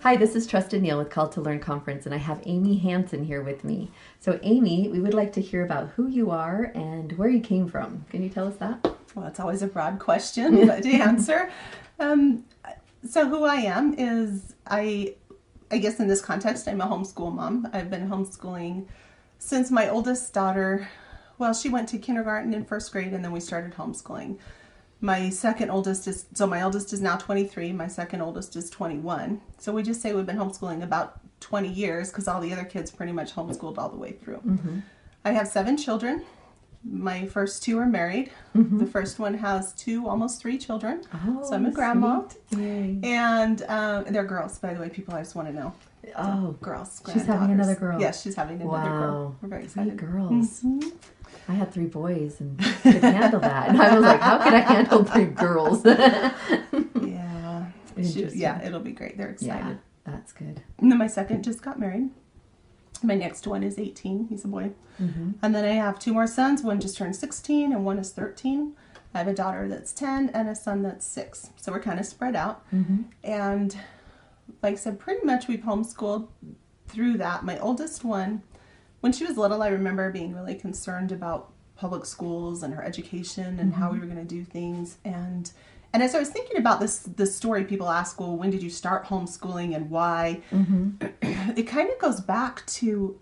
Hi, this is Trusted Neal with Call to Learn Conference, and I have Amy Hansen here with me. So Amy, we would like to hear about who you are and where you came from. Can you tell us that? Well, it's always a broad question to answer. So who I am is, I guess in this context, I'm a homeschool mom. I've been homeschooling since my oldest daughter, well, she went to kindergarten and first grade, and then we started homeschooling. My eldest is now 23. My second oldest is 21. So we just say we've been homeschooling about 20 years because all the other kids pretty much homeschooled all the way through. Mm-hmm. I have 7 children. My first 2 are married. Mm-hmm. The first one has 2, almost 3 children. Oh, so I'm a grandma. Yay. And they're girls, by the way, people. I just want to know. Oh, girls. She's having another girl. Yes, she's having another girl. We're very excited. 3 girls. Mm-hmm. I had 3 boys and could handle that. And I was like, how could I handle 3 girls? Yeah. It'll be great. They're excited. Yeah, that's good. And then my second just got married. My next one is 18. He's a boy. Mm-hmm. And then I have 2 more sons. One just turned 16 and one is 13. I have a daughter that's 10 and a son that's 6. So we're kind of spread out. Mm-hmm. And like I said, pretty much we've homeschooled through that. My oldest one, when she was little, I remember being really concerned about public schools and her education and how we were going to do things. And as I was thinking about this story, people ask, well, when did you start homeschooling and why? Mm-hmm. It kind of goes back to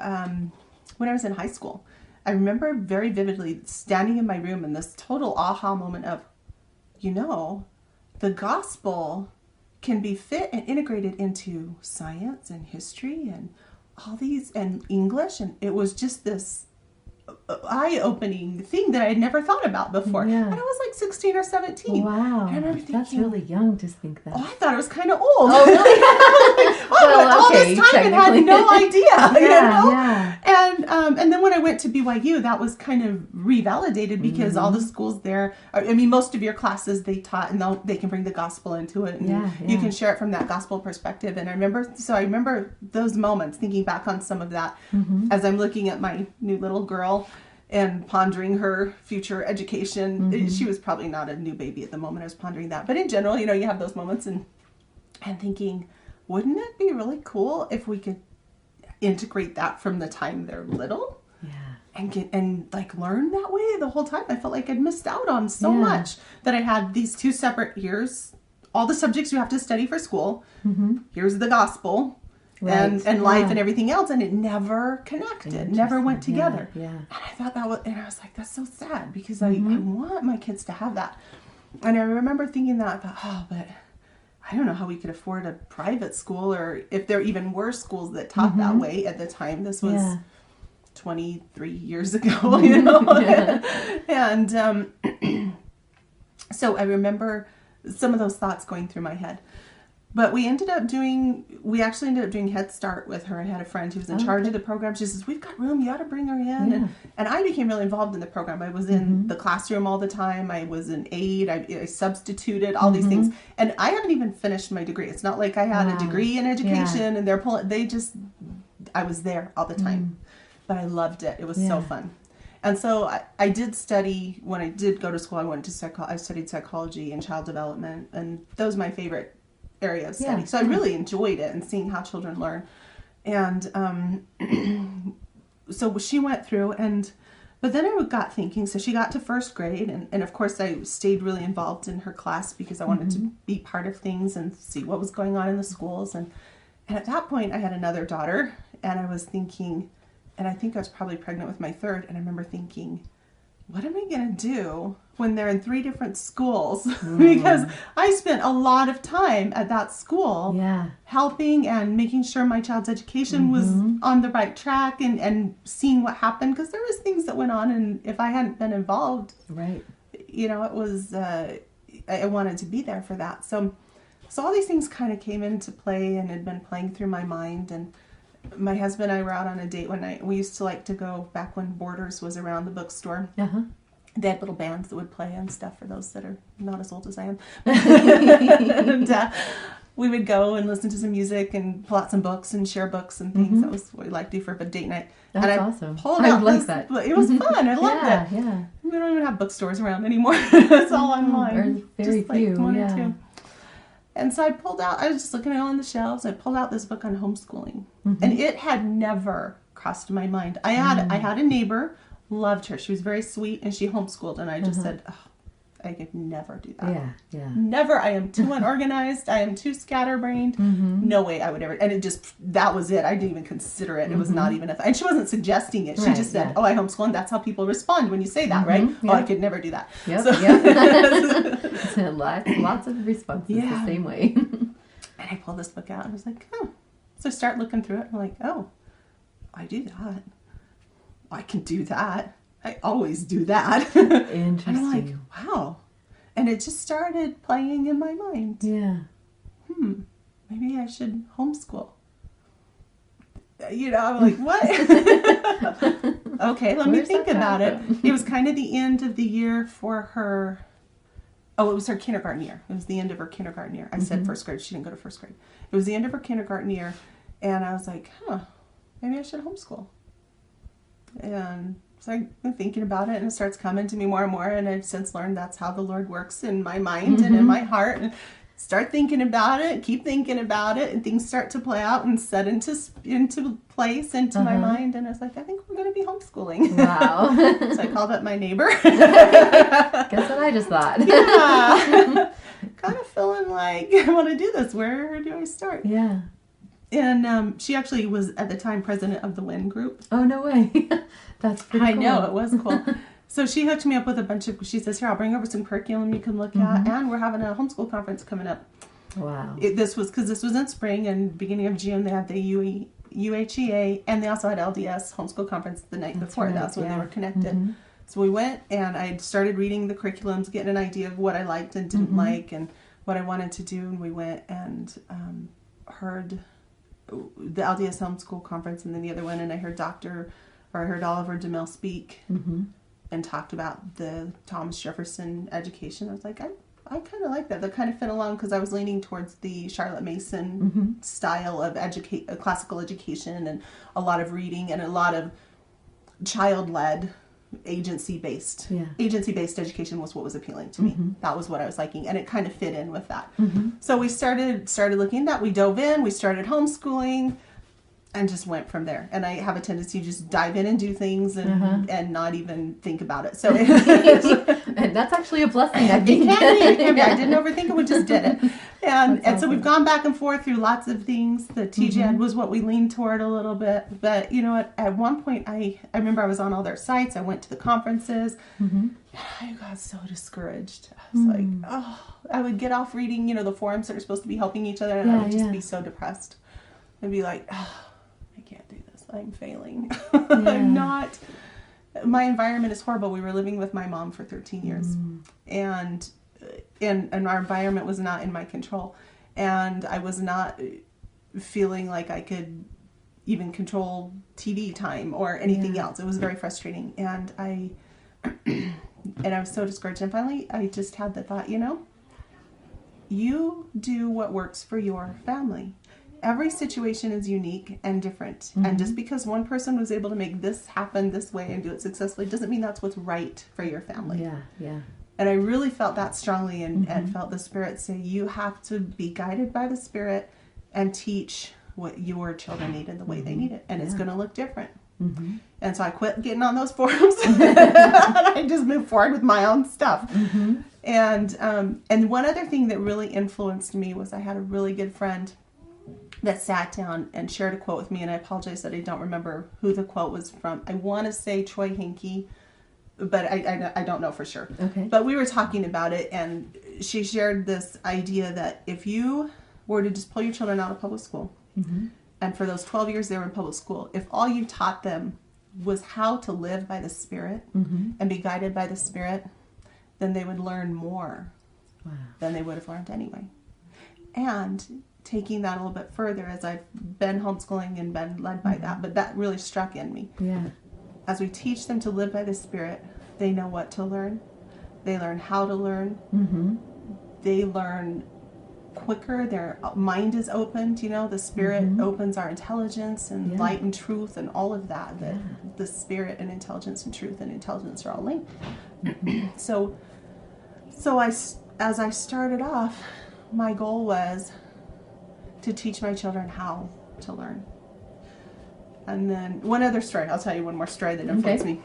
when I was in high school. I remember very vividly standing in my room and this total aha moment of, the gospel can be fit and integrated into science and history and all these, and English, and it was just this eye-opening thing that I had never thought about before. Yeah. And I was like 16 or 17. Wow. I remember thinking, that's really young to think that. Oh, I thought it was kind of old. Oh, really? All this time and had no idea. Yeah. And then when I went to BYU, that was kind of revalidated because all the schools there, most of your classes they taught, and they can bring the gospel into it, and you can share it from that gospel perspective. And I remember those moments, thinking back on some of that as I'm looking at my new little girl and pondering her future education. Mm-hmm. She was probably not a new baby at the moment. I was pondering that. But in general, you have those moments and thinking, wouldn't it be really cool if we could integrate that from the time they're little? Yeah. And learn that way the whole time. I felt like I'd missed out on so much, that I had these 2 separate years, all the subjects you have to study for school. Mm-hmm. Here's the gospel. Right. And life and everything else, and it never connected, never went together. Yeah. And I thought and I was like, that's so sad because I want my kids to have that. And I remember thinking that, but I don't know how we could afford a private school, or if there even were schools that taught that way at the time. This was 23 years ago, And so I remember some of those thoughts going through my head. But we actually ended up doing Head Start with her. I had a friend who was in charge of the program. She says, we've got room, you ought to bring her in. Yeah. And I became really involved in the program. I was in the classroom all the time. I was an aide. I substituted, all these things. And I haven't even finished my degree. It's not like I had a degree in education and I was there all the time. But I loved it. It was so fun. And so I did study, when I did go to school, I studied psychology and child development. And those are my favorite area of study. So I really enjoyed it and seeing how children learn. And so she went through, but then I got thinking, so she got to first grade, and of course I stayed really involved in her class because I wanted to be part of things and see what was going on in the schools. And at that point I had another daughter, and I was thinking, and I think I was probably pregnant with my third, and I remember thinking, what am I going to do when they're in 3 different schools? Because I spent a lot of time at that school helping and making sure my child's education was on the right track and seeing what happened, because there was things that went on, and if I hadn't been involved, it was, I wanted to be there for that. So all these things kind of came into play and had been playing through my mind. And my husband and I were out on a date one night. We used to like to go back when Borders was around the bookstore. They had little bands that would play and stuff, for those that are not as old as I am. And we would go and listen to some music and pull out some books and share books and things. That was what we like to do for a date night. That's awesome. Pulled out that. It was fun. I loved it. Yeah. We don't even have bookstores around anymore. It's all online. There's very just few. Like 1 or 2. And so I was just looking at it on the shelves. I pulled out this book on homeschooling. Mm-hmm. And it had never crossed my mind. I had a neighbor, loved her. She was very sweet, and she homeschooled. And I just said, oh, I could never do that. Yeah. Never. I am too unorganized. I am too scatterbrained. No way I would ever. And that was it. I didn't even consider it. It was not even and she wasn't suggesting it. She just said, oh, I homeschool. And that's how people respond when you say that, right? Yeah. Oh, I could never do that. Yep. So, lots of responses the same way. And I pulled this book out and I was like, oh. So I start looking through it and I'm like, oh, I do that. I can do that. I always do that. Interesting. And I'm like, wow. And it just started playing in my mind. Yeah. Maybe I should homeschool. I'm like, what? Okay, let me think about it. It was kind of the end of the year for her. Oh, it was her kindergarten year. It was the end of her kindergarten year. I said first grade. She didn't go to first grade. It was the end of her kindergarten year. And I was like, maybe I should homeschool. And so I've been thinking about it, and it starts coming to me more and more, and I've since learned that's how the Lord works in my mind and in my heart. And start thinking about it, keep thinking about it, and things start to play out and set into place into my mind. And I was like, I think we're going to be homeschooling. Wow. So I called up my neighbor. Guess what I just thought. Yeah. Kind of feeling like I want to do this. Where do I start? Yeah. And she actually was at the time president of the WIN group. Oh, no way. That's pretty cool. I know, it was cool. So she hooked me up with she says, here, I'll bring over some curriculum you can look at. And we're having a homeschool conference coming up. Wow. This was in spring, and beginning of June, they had the UHEA, and they also had LDS homeschool conference the night before. Right. That's when they were connected. So we went, and I started reading the curriculums, getting an idea of what I liked and didn't like and what I wanted to do. And we went and heard the LDS homeschool conference and then the other one, and I heard Oliver DeMille speak and talked about the Thomas Jefferson education. I was like, I kind of like that. That kind of fit along because I was leaning towards the Charlotte Mason style of classical education, and a lot of reading and a lot of child-led agency-based education was what was appealing to me. That was what I was liking, and it kind of fit in with that. So we started looking at that. We dove in. We started homeschooling, and just went from there. And I have a tendency to just dive in and do things and not even think about it. So and that's actually a blessing. I think. It can be. I didn't overthink it. We just did it. And so we've gone back and forth through lots of things. The TGED was what we leaned toward a little bit. But, at one point, I remember I was on all their sites. I went to the conferences. I got so discouraged. I was like, I would get off reading, the forums that are supposed to be helping each other. And I would just be so depressed. I'd be like, I can't do this. I'm failing. I'm not. My environment is horrible. We were living with my mom for 13 years. And our environment was not in my control. And I was not feeling like I could even control TV time or anything else. It was very frustrating. And I was so discouraged. And finally, I just had the thought, you do what works for your family. Every situation is unique and different. And just because one person was able to make this happen this way and do it successfully doesn't mean that's what's right for your family. Yeah. And I really felt that strongly and felt the Spirit say, you have to be guided by the Spirit and teach what your children need and the way they need it. And it's going to look different. And so I quit getting on those forums and I just moved forward with my own stuff. And one other thing that really influenced me was I had a really good friend that sat down and shared a quote with me, and I apologize that I don't remember who the quote was from. I want to say Troy Hinkey, but I don't know for sure. Okay. But we were talking about it, and she shared this idea that if you were to just pull your children out of public school, and for those 12 years they were in public school, if all you taught them was how to live by the Spirit and be guided by the Spirit, then they would learn more than they would have learned anyway. And taking that a little bit further, as I've been homeschooling and been led by that, but that really struck in me. As we teach them to live by the Spirit, they know what to learn. They learn how to learn. They learn quicker. Their mind is opened. The Spirit opens our intelligence and light and truth and all of that. The Spirit and intelligence and truth and intelligence are all linked. So as I started off my goal was to teach my children how to learn. And then one other story, I'll tell you one more story that influenced me.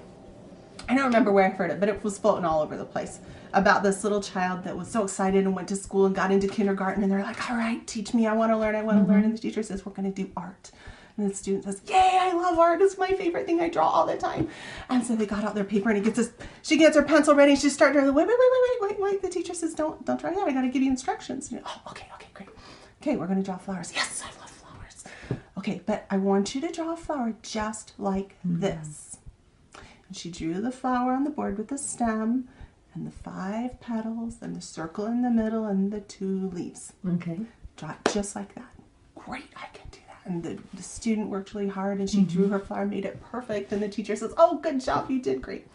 I don't remember where I heard it, but it was floating all over the place about this little child that was so excited and went to school and got into kindergarten, and they're like, all right, teach me, I want to learn, and the teacher says, we're going to do art. And the student says, yay, I love art, it's my favorite thing, I draw all the time. And so they got out their paper, and she gets her pencil ready, she's starting to, wait, the teacher says, don't try that, I got to give you instructions. And, oh, okay, great. Okay, we're going to draw flowers. Yes, I love flowers. Okay, but I want you to draw a flower just like this. And she drew the flower on the board with the stem and the 5 petals and the circle in the middle and the 2 leaves. Okay. Draw it just like that. Great, I can do that. And the student worked really hard, and she drew her flower, made it perfect. And the teacher says, oh, good job, you did great.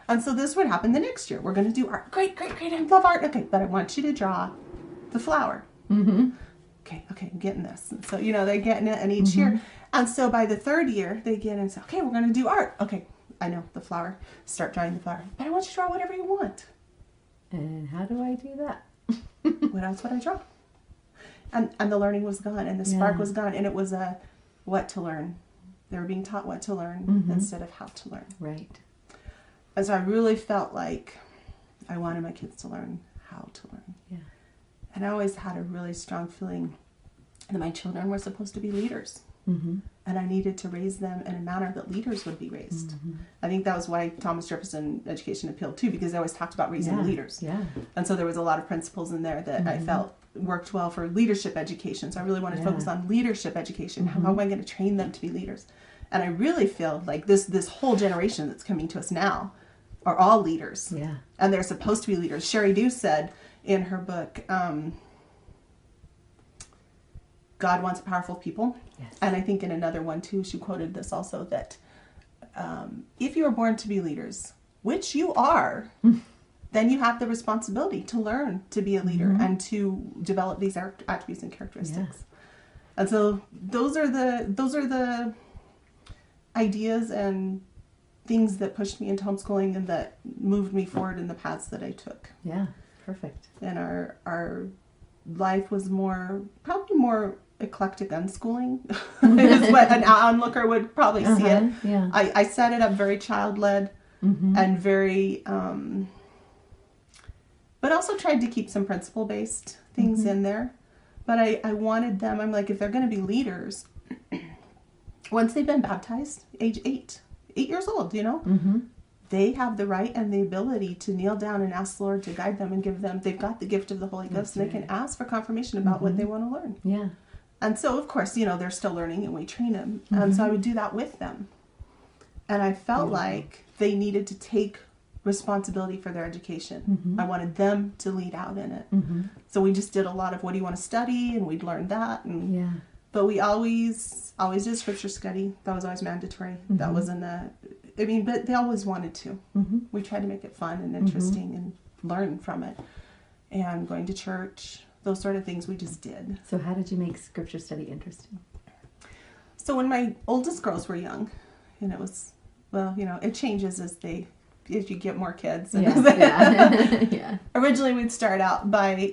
And so this would happen the next year. We're going to do art. Great, I love art. Okay, but I want you to draw the flower. Okay, I'm getting this. And so, they're getting it, and each year. And so by the 3rd year, they get in and say, okay, we're going to do art. Okay, I know, the flower. Start drawing the flower. But I want you to draw whatever you want. And how do I do that? What else would I draw? And the learning was gone, and the spark was gone, and it was a what to learn. They were being taught what to learn instead of how to learn. Right. And so I really felt like I wanted my kids to learn how to learn. Yeah. And I always had a really strong feeling that my children were supposed to be leaders. And I needed to raise them in a manner that leaders would be raised. I think that was why Thomas Jefferson education appealed too, because they always talked about raising leaders. Yeah. And so there was a lot of principles in there that I felt worked well for leadership education. So I really wanted to focus on leadership education. How am I going to train them to be leaders? And I really feel like this whole generation that's coming to us now are all leaders. Yeah. And they're supposed to be leaders. Sherry Dew said in her book, God wants powerful people. Yes. And I think in another one too, she quoted this also, that if you are born to be leaders, which you are, then you have the responsibility to learn to be a leader and to develop these attributes and characteristics. Yeah. And so those are the ideas and things that pushed me into homeschooling and that moved me forward in the paths that I took. Yeah, perfect. And our life was probably more eclectic unschooling is what an onlooker would probably see it. Yeah. I set it up very child-led and very, but also tried to keep some principle-based things in there. But I wanted them, I'm like, if they're going to be leaders, once they've been baptized, age 8 years old, they have the right and the ability to kneel down and ask the Lord to guide them and give them, they've got the gift of the Holy Ghost, and they can ask for confirmation about what they want to learn. Yeah. And so, of course, they're still learning and we train them. And so I would do that with them. And I felt like they needed to take responsibility for their education. I wanted them to lead out in it. So we just did a lot of, what do you want to study? And we'd learn that. And, but we always did scripture study. That was always mandatory. That wasn't but they always wanted to. We tried to make it fun and interesting and learn from it. And going to church, those sort of things we just did. So how did you make scripture study interesting? So when my oldest girls were young, and it was, it changes as you get more kids. Yeah. Originally we'd start out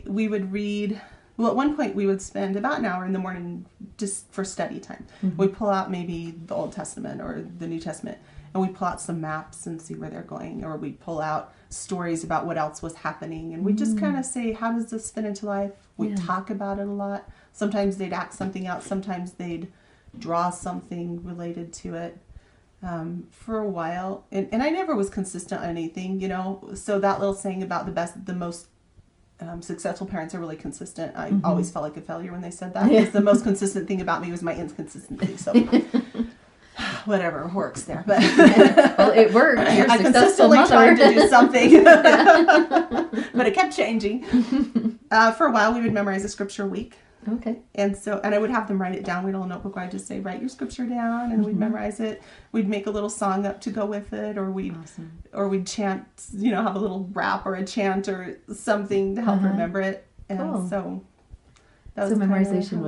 we would read, at one point we would spend about an hour in the morning just for study time. We'd pull out maybe the Old Testament or the New Testament, and we'd pull out some maps and see where they're going, or we'd pull out stories about what else was happening, and we'd just kind of say, how does this fit into life? We'd talk about it a lot. Sometimes they'd act something out, sometimes they'd draw something related to it. For a while, and I never was consistent on anything, so that little saying about the most successful parents are really consistent, I always felt like a failure when they said that, because the most consistent thing about me was my inconsistency. So whatever works there, but well, it worked. You're I consistently tried to do something, but it kept changing. For a while, we would memorize a scripture a week. Okay. And I would have them write it down. We'd have a notebook where I'd just say, write your scripture down, and we'd memorize it. We'd make a little song up to go with it, or we'd chant, have a little rap or a chant or something to help remember it. And cool. So that was memorization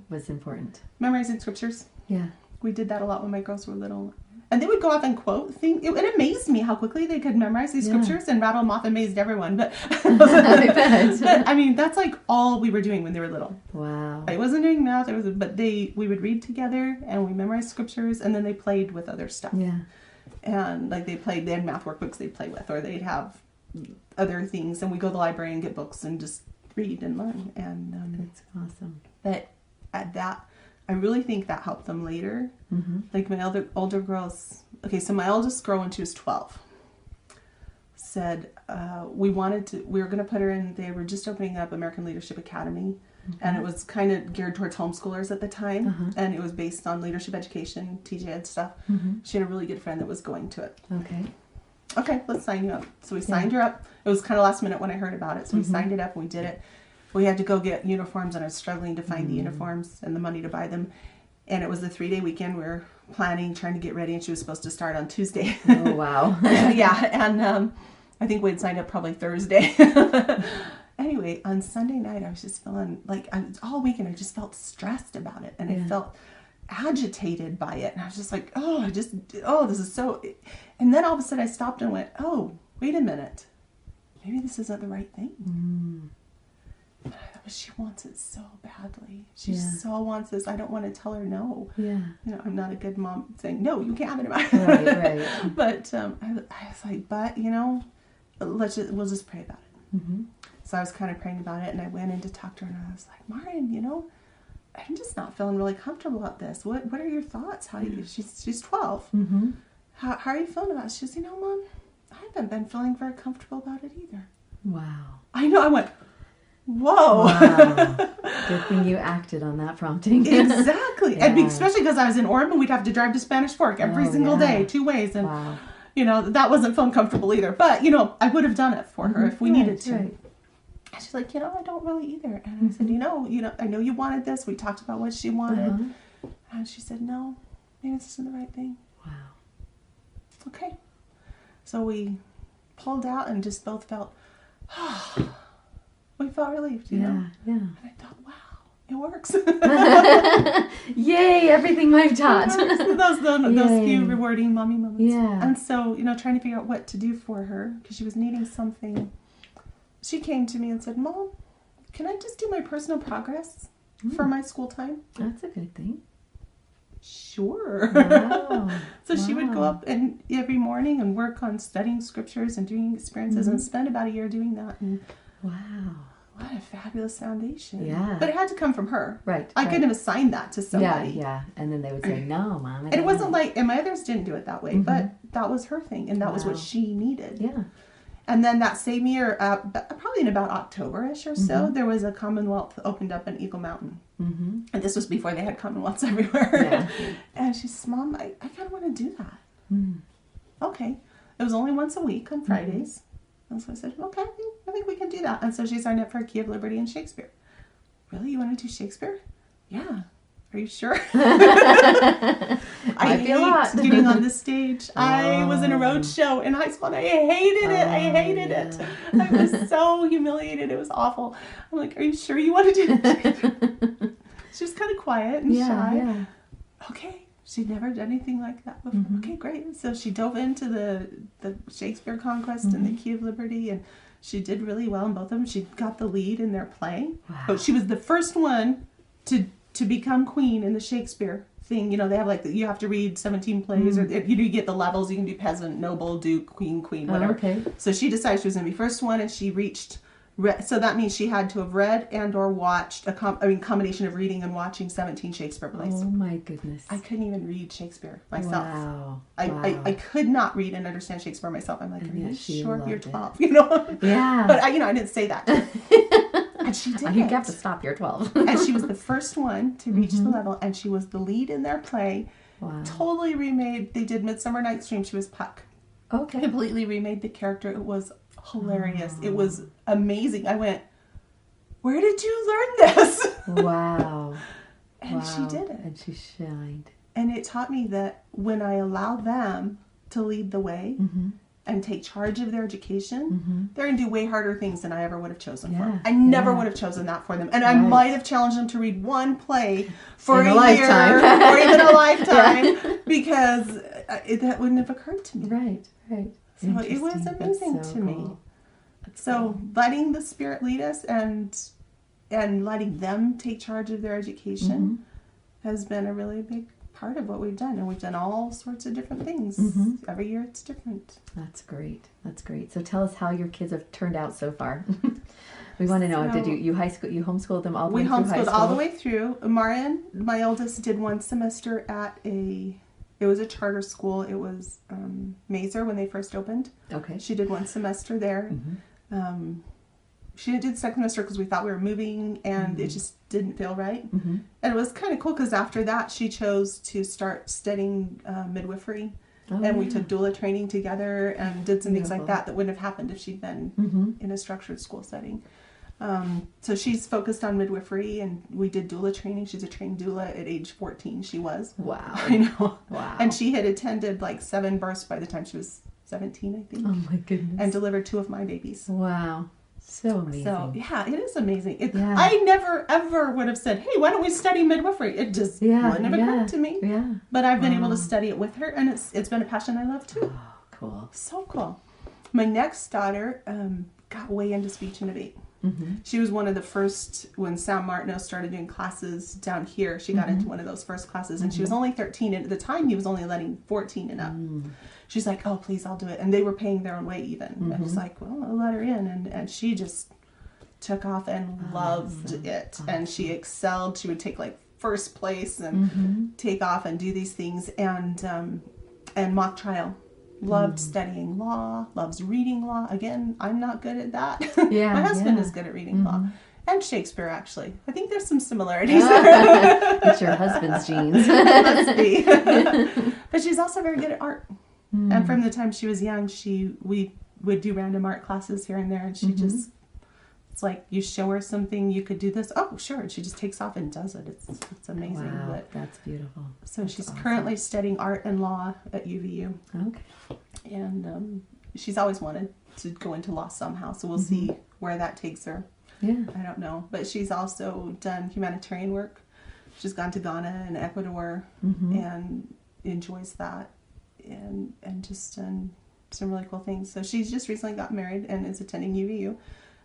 was important. Memorizing scriptures. Yeah. We did that a lot when my girls were little. And they would go off and quote things. It amazed me how quickly they could memorize these scriptures, and rattle them off. Amazed everyone. But, but I mean, that's like all we were doing when they were little. Wow. I wasn't doing math. We would read together, and we memorized scriptures, and then they played with other stuff. Yeah. And like they had math workbooks they'd play with, or they'd have other things, and we go to the library and get books and just read and learn. And that's awesome. But at that, I really think that helped them later. Mm-hmm. Like my older girls. Okay, so my oldest girl, when she was 12, said we were going to put her in. They were just opening up American Leadership Academy, and it was kind of geared towards homeschoolers at the time, and it was based on leadership education, TJ Ed stuff. She had a really good friend that was going to it. Okay, let's sign you up. So we signed her up. It was kind of last minute when I heard about it, so we signed it up and we did it. We had to go get uniforms, and I was struggling to find the uniforms and the money to buy them. And it was a 3-day weekend. We were planning, trying to get ready, and she was supposed to start on Tuesday. Oh, wow. Yeah, and I think we'd signed up probably Thursday. Anyway, on Sunday night, I was just feeling like, all weekend, I just felt stressed about it. And I felt agitated by it. And I was just like, this is so... And then all of a sudden I stopped and went, oh, wait a minute. Maybe this isn't the right thing. But she wants it so badly. She so wants this. I don't want to tell her no. Yeah. You know, I'm not a good mom saying, no, you can't have it. Right. But I was like, but, you know, we'll just pray about it. So I was kind of praying about it, and I went in to talk to her, and I was like, Marin, you know, I'm just not feeling really comfortable about this. What are your thoughts? She's 12. How are you feeling about it? She says, you know, Mom, I haven't been feeling very comfortable about it either. Wow. I know. I went, whoa. Wow. Good thing you acted on that prompting. Exactly. And especially because I was in Orem, and we'd have to drive to Spanish Fork every single day, 2 ways. And, you know, that wasn't feeling comfortable either. But, you know, I would have done it for her if we needed to. Right. And she's like, you know, I don't really either. And I said, you know, I know you wanted this. We talked about what she wanted. And she said, no, maybe this isn't the right thing. Wow. Okay. So we pulled out and just both felt, we felt relieved, you know? Yeah. And I thought, wow, it works. Yay, everything I've taught. those few rewarding mommy moments. Yeah. And so, you know, trying to figure out what to do for her, because she was needing something. She came to me and said, Mom, can I just do my personal progress for my school time? That's a good thing. Sure. Wow. So she would go up and every morning and work on studying scriptures and doing experiences and spend about a year doing that. And wow. What a fabulous foundation. Yeah. But it had to come from her. Right. I couldn't have assigned that to somebody. Yeah. And then they would say, no, Mom. And it wasn't like, and my others didn't do it that way, but that was her thing. And that was what she needed. Yeah. And then that same year, probably in about October-ish or so, there was a Commonwealth opened up in Eagle Mountain. And this was before they had Commonwealths everywhere. Yeah. And she says, Mom, I kind of want to do that. Okay. It was only once a week on Fridays. And so I said, okay, I think we can do that. And so she signed up for a Key of Liberty and Shakespeare. Really? You want to do Shakespeare? Yeah. Are you sure? I hate getting on the stage. I was in a road show in high school, and I hated it. I hated it. I was so humiliated. It was awful. I'm like, are you sure you want to do it? She was kind of quiet and shy. Yeah. Okay. She'd never done anything like that before. Okay, great. So she dove into the Shakespeare Conquest and the Key of Liberty, and she did really well in both of them. She got the lead in their play. Wow. But she was the first one to become queen in the Shakespeare thing. You know, they have like, you have to read 17 plays, or you get the levels. You can do peasant, noble, duke, queen, whatever. Okay. So she decided she was going to be first one, and she reached, so that means she had to have read and or watched combination of reading and watching 17 Shakespeare plays. Oh my goodness. I couldn't even read Shakespeare myself. Wow. I could not read and understand Shakespeare myself. I'm like, are you sure you're 12? You know? Yeah. But I didn't say that. And she did. You have to stop. You're 12. And she was the first one to reach the level, and she was the lead in their play. Wow. Totally remade. They did Midsummer Night's Dream. She was Puck. Okay. Completely remade the character. It was hilarious. It was amazing. I went, where did you learn this? Wow. And she did it. And she shined. And it taught me that when I allow them to lead the way, and take charge of their education, they're going to do way harder things than I ever would have chosen for them. I Yeah. never would have chosen that for them. And I might have challenged them to read one play for In a a lifetime. year or even a lifetime because that wouldn't have occurred to me. Right. So it was amazing That's so to me. cool. So letting the Spirit lead us and letting them take charge of their education has been a really big part of what we've done. And we've done all sorts of different things. Every year it's different. That's great. So tell us how your kids have turned out so far. We want to know, did you homeschooled them all the way through high school? We homeschooled all the way through. Marian, my oldest, did one semester at it was a charter school. It was Mazer when they first opened. Okay. She did one semester there. She didn't do the second semester because we thought we were moving and it just didn't feel right. And it was kind of cool because after that she chose to start studying midwifery. And we took doula training together and did some things like that wouldn't have happened if she'd been in a structured school setting. So she's focused on midwifery and we did doula training. She's a trained doula at age 14. She was. Wow. I know. Wow. And she had attended like 7 births by the time she was 17, I think. Oh my goodness. And delivered 2 of my babies. Wow. So amazing. So, yeah, it is amazing. Yeah. I never, ever would have said, hey, why don't we study midwifery? It just wouldn't have occurred to me. Yeah. But I've been able to study it with her, and it's been a passion I love, too. Oh, cool. So cool. My next daughter got way into speech and debate. She was one of the first, when Sam Martineau started doing classes down here, she got into one of those first classes, and she was only 13, and at the time he was only letting 14 and up. She's like, oh, please, I'll do it. And they were paying their own way even. And I was like, well, I'll let her in. And she just took off and loved it. And she excelled. She would take like first place and take off and do these things. And mock trial. Loved studying law, loves reading law. Again, I'm not good at that. Yeah, my husband is good at reading law. And Shakespeare, actually. I think there's some similarities. It's your husband's genes. Must be. But she's also very good at art. And from the time she was young, we would do random art classes here and there, and she just, it's like you show her something, you could do this, oh sure, and she just takes off and does it. It's amazing. Wow, but, that's beautiful. So That's she's awesome. currently studying art and law at UVU. Okay. And she's always wanted to go into law somehow, so we'll see where that takes her. Yeah. I don't know. But she's also done humanitarian work. She's gone to Ghana and Ecuador and enjoys that. And just done some really cool things. So she's just recently got married and is attending UVU.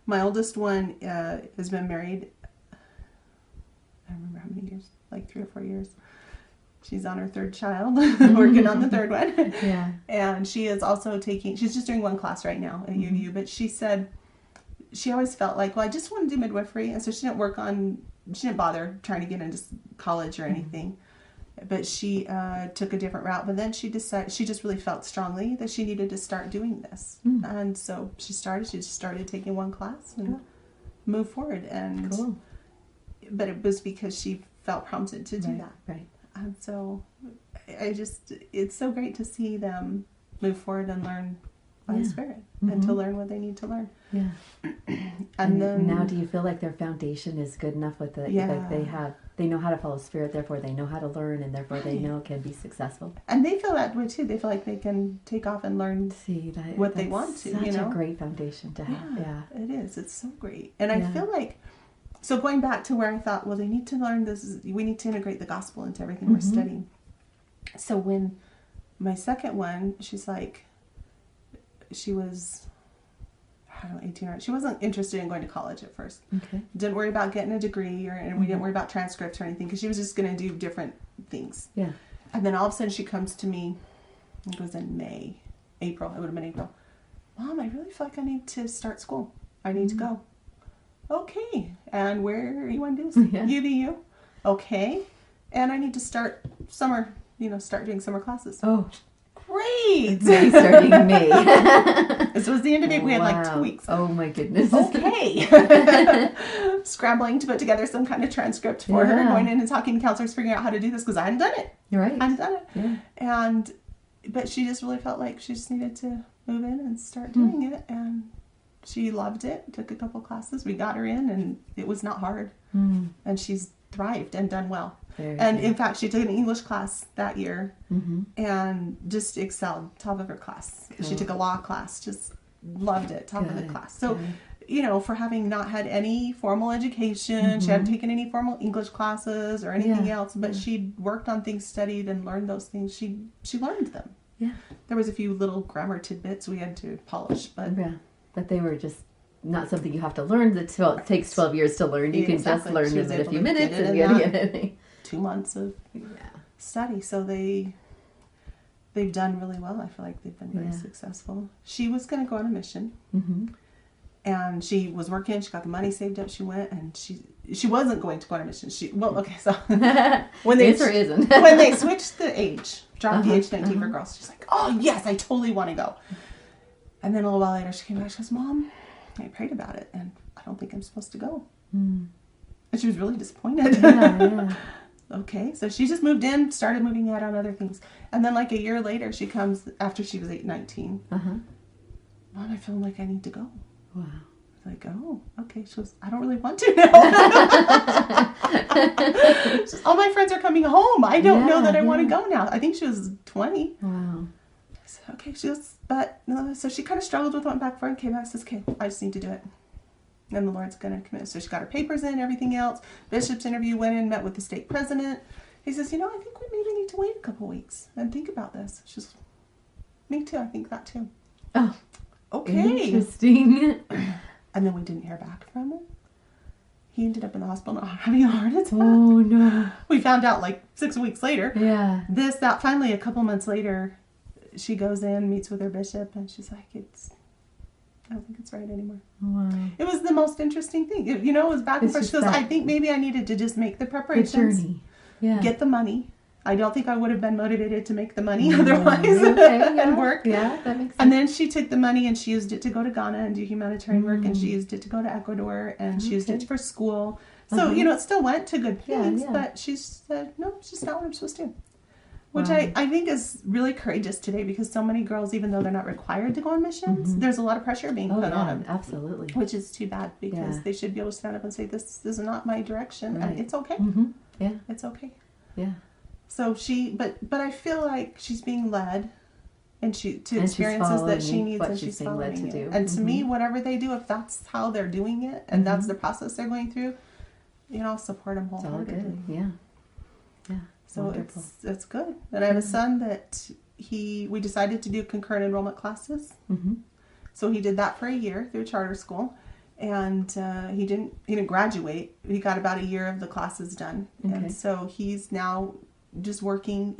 My oldest one has been married, I don't remember how many years, like 3 or 4 years. She's on her 3rd child, working on the 3rd one. Yeah. And she is also she's just doing one class right now at UVU, but she said she always felt like, well, I just want to do midwifery. And so she didn't bother trying to get into college or anything. But she took a different route. But then she decided, she just really felt strongly that she needed to start doing this. And so she just started taking one class and moved forward. And cool. But it was because she felt prompted to do that. Right. And so it's so great to see them move forward and learn by the Spirit and to learn what they need to learn. Yeah. And then now, do you feel like their foundation is good enough with it? Like they know how to follow Spirit, therefore they know how to learn, and therefore they know can be successful. And they feel that way too. They feel like they can take off and learn what they want to. Such a great foundation to have. Yeah, it is. It's so great. And I feel like, so going back to where I thought, well, they need to learn this. We need to integrate the gospel into everything we're studying. So when my second one, she was, I don't know, 18 or she wasn't interested in going to college at first. Okay. Didn't worry about getting a degree, and we didn't worry about transcripts or anything because she was just going to do different things. Yeah. And then all of a sudden she comes to me, it was in April, it would have been April. Mom, I really feel like I need to start school. I need to go. Okay. And where you want to do this? UVU. Okay. And I need to start start doing summer classes. Oh, great. May starting in May. This was the end of April. We had like 2 weeks. Oh my goodness. Okay. Scrambling to put together some kind of transcript for her, going in and talking to counselors, figuring out how to do this because I hadn't done it. Right. I hadn't done it. Yeah. But she just really felt like she just needed to move in and start doing it. And she loved it. Took a couple classes. We got her in and it was not hard. And she's thrived and done well. Very And good. in fact, she took an English class that year Mm-hmm. and just excelled, top of her class. She Cool. took a law class, just loved it, top of the Good, class. So, good. you know, for having not had any formal education, she hadn't taken any formal English classes or anything Yeah, else, but she worked on things, studied, and learned those things. She learned them. Yeah. There was a few little grammar tidbits we had to polish, but Yeah. But they were just not something you have to learn. It takes 12 years to learn. You can just Exactly. learn She was them in a able few to get minutes it and in get that it. 2 months of Yeah. study. So they've done really well. I feel like they've been very successful. She was going to go on a mission. Mm-hmm. And she was working. She got the money saved up. She went, and she wasn't going to go on a mission. So when they Answer isn't. when they switched the age, dropped the age 19 for girls, she's like, "Oh yes, I totally want to go." And then a little while later, she came back. She goes, "Mom, I prayed about it, and I don't think I'm supposed to go." And she was really disappointed. Yeah. Okay, so she just moved in, started moving out on other things, and then like a year later, she comes after she was 19. Uh-huh. Mom, I feel like I need to go. Wow. Like, oh, okay. She goes, I don't really want to now. She says, all my friends are coming home. I don't know that I want to go now. I think she was 20. Wow. I said, okay. She goes, but no. So she kind of struggled with, went back for it, came back, says, okay, I just need to do it. And the Lord's going to commit. So she got her papers in, everything else. Bishop's interview, went in, met with the stake president. He says, I think we maybe need to wait a couple weeks and think about this. She's, me too. I think that too. Oh, okay. interesting. And then we didn't hear back from him. He ended up in the hospital not having a heart attack. Oh, no. We found out like 6 weeks later. Yeah. That finally a couple months later, she goes in, meets with her bishop, and she's like, I don't think it's right anymore. Wow. It was the most interesting thing. It was back and It's forth. She just goes, that- I think maybe I needed to just make the The preparations, journey. Yeah. get the money. I don't think I would have been motivated to make the money otherwise Okay, yeah. and work. Yeah, that makes sense. And then she took the money and she used it to go to Ghana and do humanitarian work, and she used it to go to Ecuador, and she used it for school. So, it still went to good things, Yeah. but she said, no, it's just not what I'm supposed to do. Which Wow. I think is really courageous today, because so many girls, even though they're not required to go on missions, there's a lot of pressure being put on them. Absolutely. Which is too bad, because Yeah. they should be able to stand up and say, this is not my direction, Right. and it's okay. Mm-hmm. Yeah. It's okay. Yeah. So but I feel like she's being led, and to she's experiences that she following needs, what and she's she's being led following to it. do. And to me, whatever they do, if that's how they're doing it, and that's the process they're going through, I'll support them It's all wholeheartedly. good. Yeah. Yeah. So Wonderful. it's good. And I have a son that we decided to do concurrent enrollment classes. Mm-hmm. So he did that for a year through charter school, and he didn't graduate. He got about a year of the classes done, Okay. and so he's now just working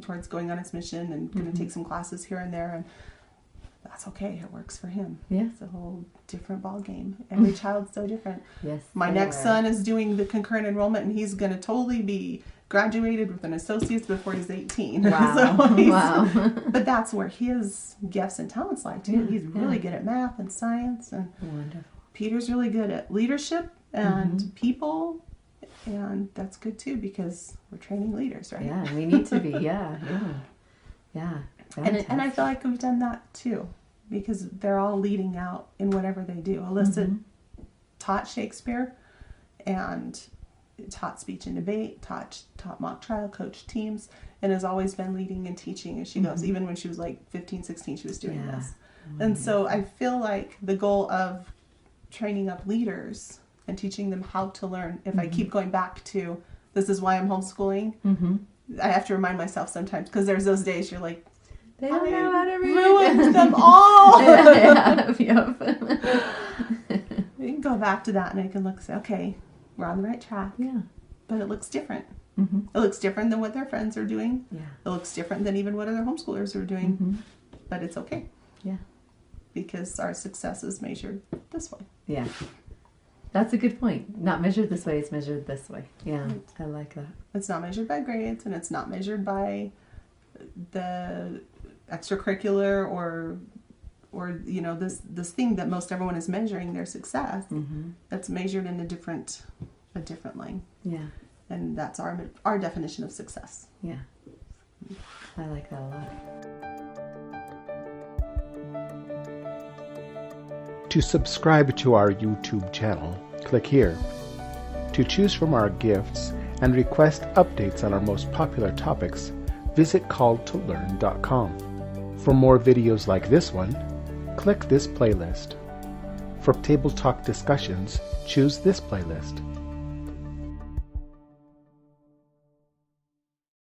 towards going on his mission, and going to take some classes here and there, and that's okay. It works for him. Yeah. It's a whole different ball game. Every child's so different. Yes. My they next are. son is doing the concurrent enrollment, and he's going to totally be graduated with an associate's before he's 18. Wow. So Wow. but that's where his gifts and talents lie too. Yeah, He's really yeah. good at math and science, and Wonderful. Peter's really good at leadership and people, and that's good too, because we're training leaders, right? Yeah, we need to be. Yeah. Yeah. Yeah. And I feel like we've done that too, because they're all leading out in whatever they do. Alyssa taught Shakespeare, and taught speech and debate, taught mock trial, coached teams, and has always been leading and teaching as she goes. Even when she was like 15, 16, she was doing Yeah. this. And so I feel like the goal of training up leaders and teaching them how to learn, if I keep going back to, this is why I'm homeschooling, I have to remind myself sometimes, because there's those days you're like, They don't know how to read. ruined them all. You can go back to that, and I can look and say, okay, we're on the right track. Yeah. But it looks different. Mm-hmm. It looks different than what their friends are doing. Yeah. It looks different than even what other homeschoolers are doing. Mm-hmm. But it's okay. Yeah. Because our success is measured this way. Yeah. That's a good point. Not measured this way, it's measured this way. Yeah. I like that. It's not measured by grades, and it's not measured by the extracurricular or this thing that most everyone is measuring their success. That's measured in a different line. Yeah. And that's our definition of success. Yeah. I like that a lot. To subscribe to our YouTube channel, click here. To choose from our gifts and request updates on our most popular topics, visit calledtolearn.com. For more videos like this one, click this playlist. For Table Talk discussions, choose this playlist.